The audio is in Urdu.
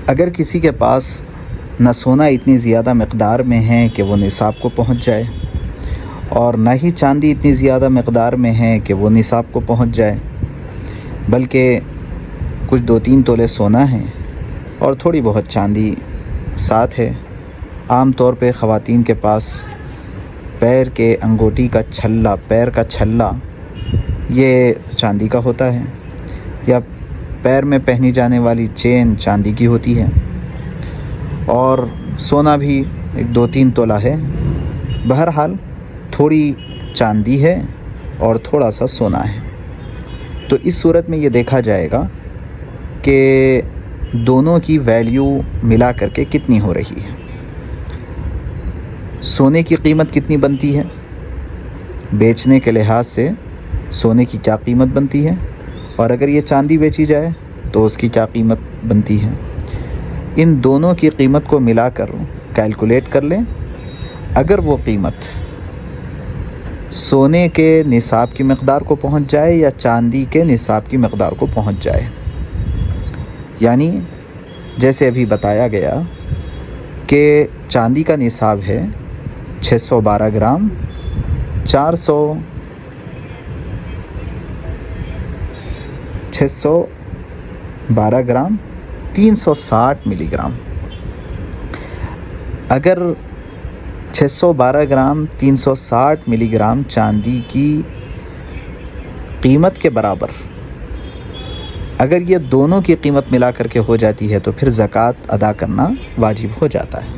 اگر کسی کے پاس نہ سونا اتنی زیادہ مقدار میں ہے کہ وہ نصاب کو پہنچ جائے، اور نہ ہی چاندی اتنی زیادہ مقدار میں ہے کہ وہ نصاب کو پہنچ جائے، بلکہ کچھ 2-3 تولے سونا ہے اور تھوڑی بہت چاندی ساتھ ہے۔ عام طور پہ خواتین کے پاس پیر کے انگوٹی کا چھلا، پیر کا چھلا یہ چاندی کا ہوتا ہے، یا پیر میں پہنی جانے والی چین چاندی کی ہوتی ہے، اور سونا بھی 2-3 تولہ ہے۔ بہرحال تھوڑی چاندی ہے اور تھوڑا سا سونا ہے۔ تو اس صورت میں یہ دیکھا جائے گا کہ دونوں کی ویلیو ملا کر کے کتنی ہو رہی ہے، سونے کی قیمت کتنی بنتی ہے، بیچنے کے لحاظ سے سونے کی کیا قیمت بنتی ہے، اور اگر یہ چاندی بیچی جائے تو اس کی کیا قیمت بنتی ہے۔ ان دونوں کی قیمت کو ملا کر کیلکولیٹ کر لیں۔ اگر وہ قیمت سونے کے نصاب کی مقدار کو پہنچ جائے یا چاندی کے نصاب کی مقدار کو پہنچ جائے، یعنی جیسے ابھی بتایا گیا کہ چاندی کا نصاب ہے 612 گرام، 612 گرام 360 ملی گرام۔ اگر 612 گرام 360 ملی گرام چاندی کی قیمت کے برابر اگر یہ دونوں کی قیمت ملا کر کے ہو جاتی ہے تو پھر زکوٰۃ ادا کرنا واجب ہو جاتا ہے۔